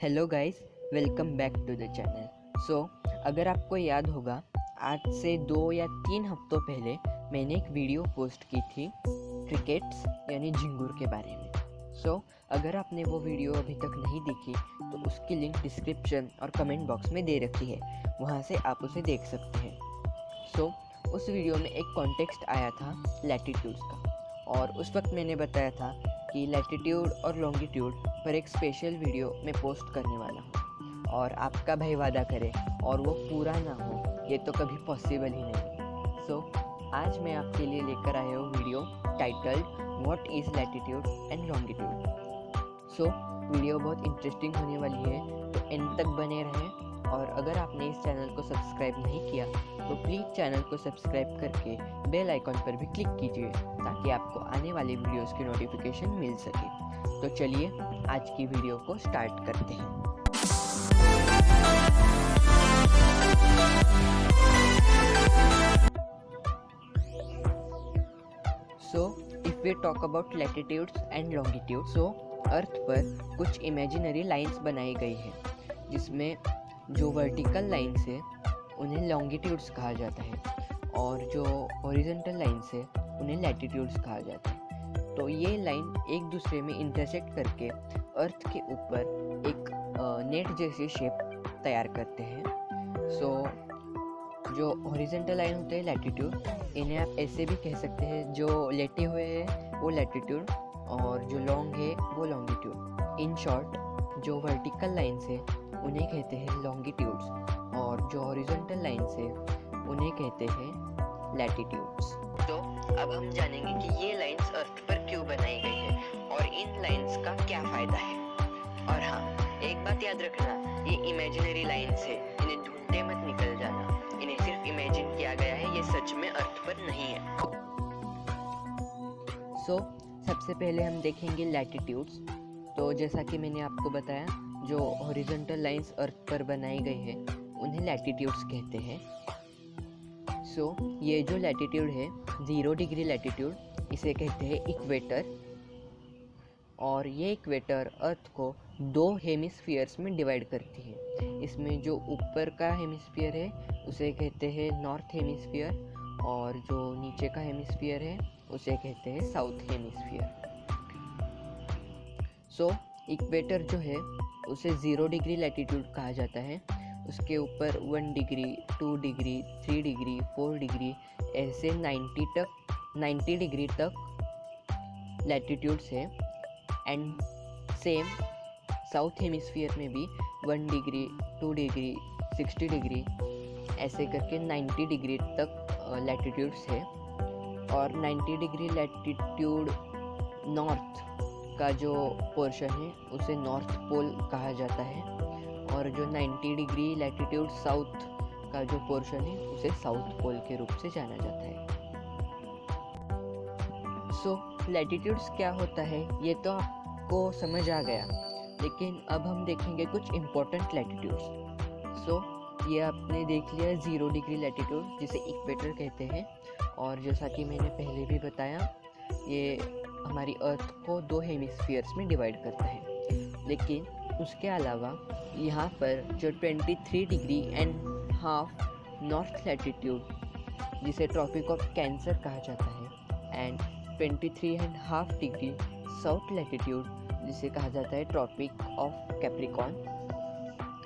Hello guys, welcome back to the channel. अगर आपको याद होगा, आज से 2 या 3 हफ्तों पहले मैंने एक वीडियो पोस्ट की थी क्रिकेट्स यानी झिंगुर के बारे में। अगर आपने वो वीडियो अभी तक नहीं देखी तो उसकी लिंक डिस्क्रिप्शन और कमेंट बॉक्स में दे रखी है, वहाँ से आप उसे देख सकते हैं। उस वीडियो में एक कॉन्टेक्स्ट आया था लैटिट्यूड्स का, और उस वक्त मैंने बताया था कि लैटिट्यूड और लॉन्गिट्यूड पर एक स्पेशल वीडियो मैं पोस्ट करने वाला हूँ, और आपका भाई वादा करे और वो पूरा ना हो, ये तो कभी पॉसिबल ही नहीं। आज मैं आपके लिए लेकर आया हूँ video titled what is latitude and longitude. Video बहुत इंटरेस्टिंग होने वाली है, तो एंड तक बने रहें। और अगर आपने इस चैनल को सब्सक्राइब नहीं किया तो प्लीज़ चैनल को सब्सक्राइब करके बेल आइकॉन पर भी क्लिक कीजिए, ताकि आपको आने वाली वीडियोस की नोटिफिकेशन मिल सके। तो चलिए आज की वीडियो को स्टार्ट करते हैं। If we talk about latitudes and longitude, earth पर कुछ इमेजिनरी लाइंस बनाई गई है, जिसमें जो वर्टिकल लाइन्स है उन्हें लॉन्गिट्यूड्स कहा जाता है, और जो हॉरिजॉन्टल लाइन्स है उन्हें लैटिट्यूड्स कहा जाता है। तो ये लाइन एक दूसरे में इंटरसेक्ट करके अर्थ के ऊपर एक नेट जैसी शेप तैयार करते हैं। जो हॉरिजॉन्टल लाइन होते हैं लैटिट्यूड, इन्हें आप ऐसे भी कह सकते हैं, जो लेटे हुए हैं वो लैटिट्यूड, और जो लॉन्ग है वो लॉन्गिट्यूड। इन शॉर्ट, जो वर्टिकल लाइन्स है उन्हें कहते हैं लॉन्गिट्यूड्स, और जो हॉरिजॉन्टल लाइन्स है उन्हें कहते हैं लैटिट्यूड्स। तो अब हम जानेंगे कि ये लाइन्स अर्थ पर क्यों बनाई गई है और इन लाइन्स का क्या फ़ायदा है। और हाँ, एक बात याद रखना, ये इमेजिनरी लाइन्स है, इन्हें ढूंढते मत निकल जाना, इन्हें सिर्फ इमेजिन किया गया है, ये सच में अर्थ पर नहीं है। सबसे पहले हम देखेंगे लैटिट्यूड्स। तो जैसा कि मैंने आपको बताया, जो हॉरिजॉन्टल लाइंस अर्थ पर बनाई गई है उन्हें लैटिट्यूड्स कहते हैं। ये जो लैटिट्यूड है 0 डिग्री लैटिट्यूड, इसे कहते हैं इक्वेटर, और ये इक्वेटर अर्थ को 2 हेमिस्फीयर्स में डिवाइड करती है। इसमें जो ऊपर का हेमिस्फीयर है उसे कहते हैं नॉर्थ हेमिस्फीयर, और जो नीचे का हेमिस्फीयर है उसे कहते हैं साउथ हेमिस्फीयर। इक्वेटर जो है उसे 0 डिग्री लैटिट्यूड कहा जाता है। उसके ऊपर 1 डिग्री, 2 डिग्री, 3 डिग्री, 4 डिग्री, ऐसे 90 डिग्री तक लैटिट्यूड्स है। एंड सेम साउथ हेमिस्फीयर में भी 1 डिग्री, 2 डिग्री, 60 डिग्री, ऐसे करके 90 डिग्री तक लैटिट्यूड्स है। और 90 डिग्री लैटिट्यूड नॉर्थ का जो पोर्शन है उसे नॉर्थ पोल कहा जाता है, और जो 90 डिग्री लैटिट्यूड साउथ का जो पोर्शन है उसे साउथ पोल के रूप से जाना जाता है। लैटिट्यूड्स क्या होता है ये तो आपको समझ आ गया, लेकिन अब हम देखेंगे कुछ इम्पोर्टेंट लैटिट्यूड्स। ये आपने देख लिया 0 डिग्री लैटिट्यूड, जिसे इक्वेटर कहते हैं, और जैसा कि मैंने पहले भी बताया, ये हमारी अर्थ को 2 हेमिस्फीयर्स में डिवाइड करता है। लेकिन उसके अलावा यहाँ पर जो 23 degree and half north latitude, जिसे ट्रॉपिक ऑफ कैंसर कहा जाता है, and 23 and half degree south latitude, जिसे कहा जाता है ट्रॉपिक ऑफ कैप्रिकॉर्न,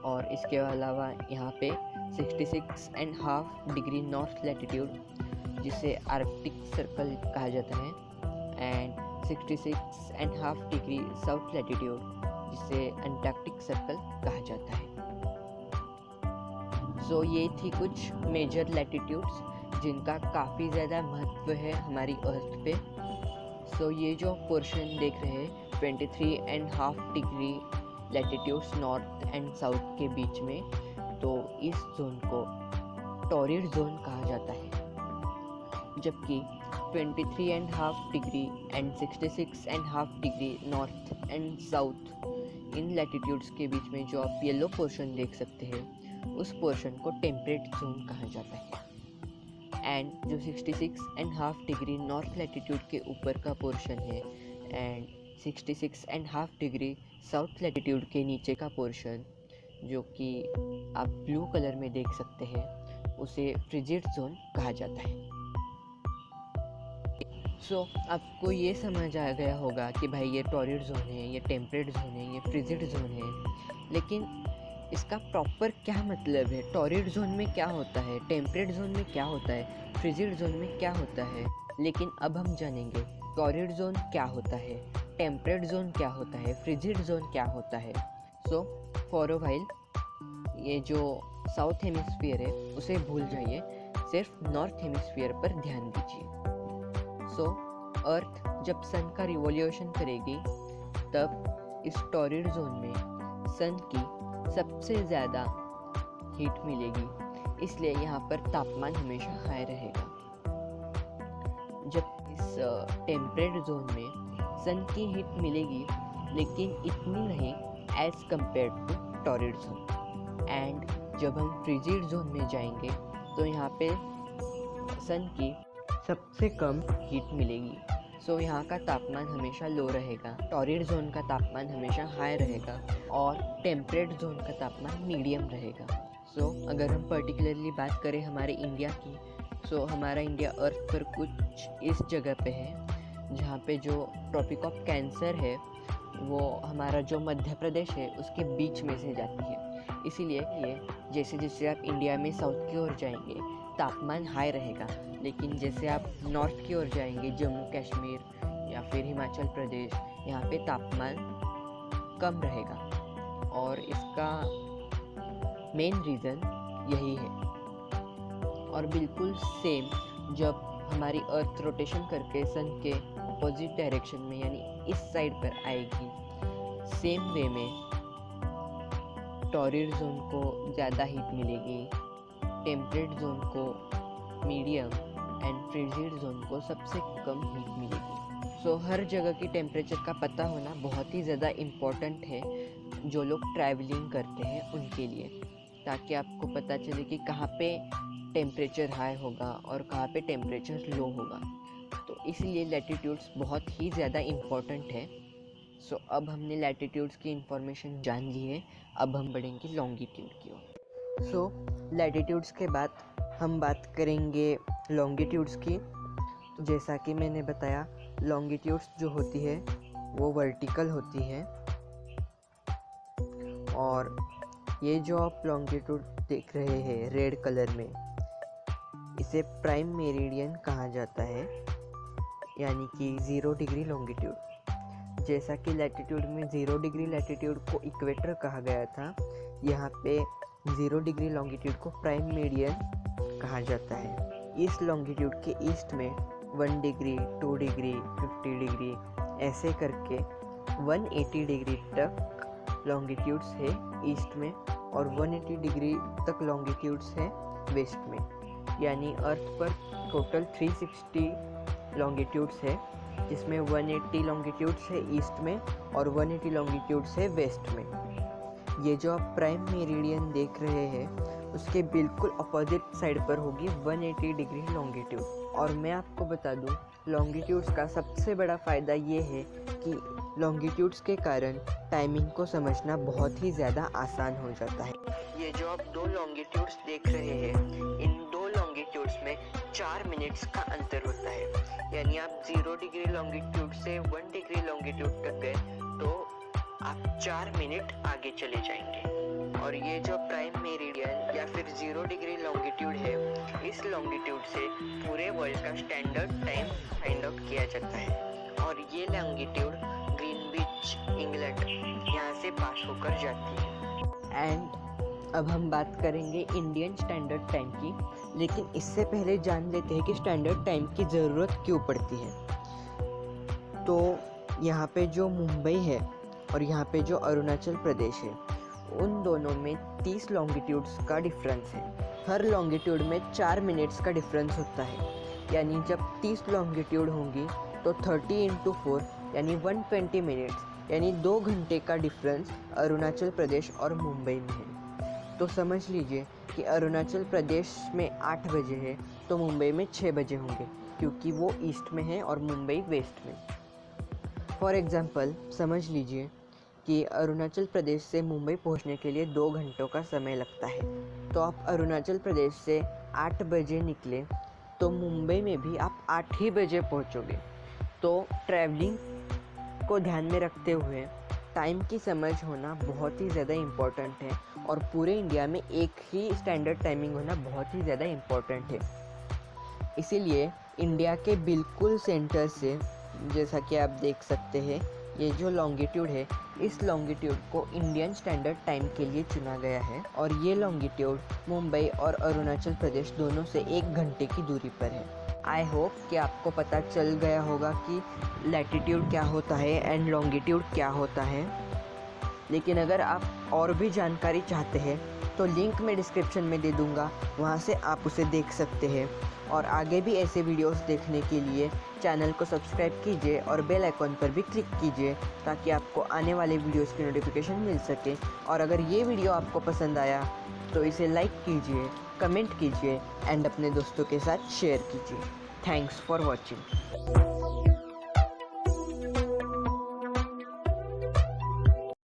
और इसके अलावा यहाँ पे 66 and half degree north latitude, जिसे आर्कटिक सर्कल कहा जाता है, and 66 and half degree south latitude, जिसे अंटार्कटिक सर्कल कहा जाता है। ये थी कुछ मेजर लैटिट्यूड्स जिनका काफ़ी ज़्यादा महत्व है हमारी अर्थ पे। ये जो पोर्शन देख रहे हैं 23 and half degree latitudes north and south के बीच में, तो इस जोन को टॉरिड जोन कहा जाता है। जबकि 23 and half degree and 66 and half degree north and south, in latitudes के बीच में जो आप येलो पोर्शन देख सकते हैं, उस पोर्शन को टेम्परेट जोन कहा जाता है। एंड जो 66 and half degree north latitude के ऊपर का पोर्शन है, एंड 66.5 डिग्री साउथ लैटिट्यूड के नीचे का पोर्शन, जो कि आप ब्लू कलर में देख सकते हैं, उसे फ्रिजिड जोन कहा जाता है। आपको ये समझ आ गया होगा कि भाई ये टॉरिड जोन है, ये टेम्परेट जोन है, ये फ्रिजिड जोन है, लेकिन इसका प्रॉपर क्या मतलब है? टॉरिड जोन में क्या होता है, टेम्परेट जोन में क्या होता है, फ्रिजिड जोन में क्या होता है? लेकिन अब हम जानेंगे टॉरिड जोन क्या होता है, टेम्परेट जोन क्या होता है, फ्रिजिड जोन क्या होता है। फॉर अ व्हाइल ये जो साउथ हेमिस्फीयर है उसे भूल जाइए, सिर्फ नॉर्थ हेमिस्फीयर पर ध्यान दीजिए। अर्थ जब सन का रिवॉल्यूशन करेगी तब इस टॉरिड जोन में सन की सबसे ज़्यादा हीट मिलेगी, इसलिए यहाँ पर तापमान हमेशा हाई रहेगा। जब इस टेम्परेट जोन में सन की हीट मिलेगी लेकिन इतनी नहीं as compared to torrid zone. And जब हम फ्रिजिड जोन में जाएंगे तो यहाँ पे सन की सबसे कम हीट मिलेगी। यहाँ का तापमान हमेशा लो रहेगा, टॉरिड जोन का तापमान हमेशा हाई रहेगा और टेम्परेट जोन का तापमान मीडियम रहेगा। अगर हम पर्टिकुलरली बात करें हमारे इंडिया की, हमारा इंडिया अर्थ पर कुछ इस जगह पे है जहाँ पे जो ट्रॉपिक ऑफ कैंसर है वो हमारा जो मध्य प्रदेश है उसके बीच में से जाती है। इसीलिए ये जैसे जैसे आप इंडिया में साउथ की ओर जाएंगे तापमान हाई रहेगा, लेकिन जैसे आप नॉर्थ की ओर जाएंगे जम्मू कश्मीर या फिर हिमाचल प्रदेश, यहाँ पे तापमान कम रहेगा। और इसका मेन रीज़न यही है। और बिल्कुल सेम जब हमारी अर्थ रोटेशन करके सन के अपोजिट डायरेक्शन में यानी इस साइड पर आएगी, सेम वे में टॉरिड जोन को ज़्यादा हीट मिलेगी, टेम्परेट जोन को मीडियम एंड फ्रिजिड जोन को सबसे कम हीट मिलेगी। हर जगह की टेम्परेचर का पता होना बहुत ही ज़्यादा इम्पॉर्टेंट है जो लोग ट्रैवलिंग करते हैं उनके लिए, ताकि आपको पता चले कि कहाँ पे टेम्परेचर हाई होगा और कहाँ पे टेम्परेचर लो होगा। तो इसलिए लैटिट्यूड्स बहुत ही ज़्यादा इम्पॉर्टेंट है। अब हमने लैटिट्यूड्स की इंफॉर्मेशन जान ली है, अब हम बढ़ेंगे लॉन्गिट्यूड की ओर। लैटिट्यूड्स के बाद हम बात करेंगे लॉन्गिट्यूड्स की। जैसा कि मैंने बताया, लॉन्गिट्यूड्स जो होती है वो वर्टिकल होती है, और ये जो आप लॉन्गिट्यूड देख रहे हैं रेड कलर में, इसे प्राइम मेरिडियन कहा जाता है, यानी कि 0 डिग्री लॉन्गिट्यूड। जैसा कि लैटिट्यूड में 0 डिग्री लैटिट्यूड को इक्वेटर कहा गया था, यहाँ पे 0 डिग्री लॉन्गिट्यूड को प्राइम मेरिडियन कहा जाता है। इस लॉन्गिट्यूड के ईस्ट में 1 डिग्री, 2 डिग्री, 50 डिग्री ऐसे करके 180 डिग्री तक लॉन्गिट्यूड्स है ईस्ट में, और 180 डिग्री तक लॉन्गिट्यूड्स है वेस्ट में। यानी अर्थ पर टोटल 360 लॉन्गिट्यूड्स है, जिसमें 180 लॉन्गिट्यूड्स है ईस्ट में और 180 लॉन्गिट्यूड्स है वेस्ट में। ये जो आप प्राइम मेरिडियन देख रहे हैं उसके बिल्कुल अपोजिट साइड पर होगी 180 डिग्री लॉन्गिट्यूड। और मैं आपको बता दूं, लॉन्गिट्यूड्स का सबसे बड़ा फ़ायदा ये है कि लॉन्गिट्यूड्स के कारण टाइमिंग को समझना बहुत ही ज़्यादा आसान हो जाता है। ये जो आप 2 लॉन्गिट्यूड्स देख रहे हैं, इन 2 लॉन्गिट्यूड्स में 4 मिनट्स का अंतर होता है। यानी आप 0 डिग्री लॉन्गिट्यूड से 1 डिग्री लॉन्गिट्यूड तक गए तो आप 4 मिनट आगे चले जाएंगे। और ये जो प्राइम मेरिडियन या फिर 0 डिग्री लॉन्गिट्यूड है, इस लॉन्गिट्यूड से पूरे वर्ल्ड का स्टैंडर्ड टाइम फाइंड आउट किया जाता है। और ये लॉन्गिट्यूड ग्रीनविच इंग्लैंड यहाँ से पास होकर जाती है। एंड अब हम बात करेंगे इंडियन स्टैंडर्ड टाइम की, लेकिन इससे पहले जान लेते हैं कि स्टैंडर्ड टाइम की ज़रूरत क्यों पड़ती है। तो यहाँ पे जो मुंबई है और यहाँ पे जो अरुणाचल प्रदेश है, उन दोनों में 30 लॉन्गिट्यूड्स का डिफरेंस है। हर लॉन्गिट्यूड में 4 मिनट्स का डिफरेंस होता है। यानी जब 30 लॉन्गिट्यूड होंगी तो 30 × 4 यानी 120 मिनट्स, यानी 2 घंटे का डिफरेंस अरुणाचल प्रदेश और मुंबई में है। तो समझ लीजिए कि अरुणाचल प्रदेश में 8 बजे है तो मुंबई में 6 बजे होंगे, क्योंकि वो ईस्ट में है और मुंबई वेस्ट में। फॉर एग्ज़ाम्पल समझ लीजिए कि अरुणाचल प्रदेश से मुंबई पहुंचने के लिए 2 घंटों का समय लगता है। तो आप अरुणाचल प्रदेश से 8 बजे निकले तो मुंबई में भी आप 8 ही बजे पहुंचोगे। तो ट्रैवलिंग को ध्यान में रखते हुए टाइम की समझ होना बहुत ही ज़्यादा इम्पॉर्टेंट है और पूरे इंडिया में एक ही स्टैंडर्ड टाइमिंग होना बहुत ही ज़्यादा इम्पॉर्टेंट है। इसीलिए इंडिया के बिल्कुल सेंटर से, जैसा कि आप देख सकते हैं, ये जो लॉन्गिट्यूड है, इस लॉन्गिट्यूड को इंडियन स्टैंडर्ड टाइम के लिए चुना गया है और ये लॉन्गिट्यूड मुंबई और अरुणाचल प्रदेश दोनों से 1 घंटे की दूरी पर है। आई होप कि आपको पता चल गया होगा कि लैटिट्यूड क्या होता है एंड लॉन्गिट्यूड क्या होता है। लेकिन अगर आप और भी जानकारी चाहते हैं तो लिंक मैं डिस्क्रिप्शन में दे दूँगा, वहाँ से आप उसे देख सकते हैं। और आगे भी ऐसे वीडियोस देखने के लिए चैनल को सब्सक्राइब कीजिए और बेल आइकॉन पर भी क्लिक कीजिए ताकि आपको आने वाले वीडियोस की नोटिफिकेशन मिल सके। और अगर ये वीडियो आपको पसंद आया तो इसे लाइक कीजिए, कमेंट कीजिए एंड अपने दोस्तों के साथ शेयर कीजिए। Thanks for watching.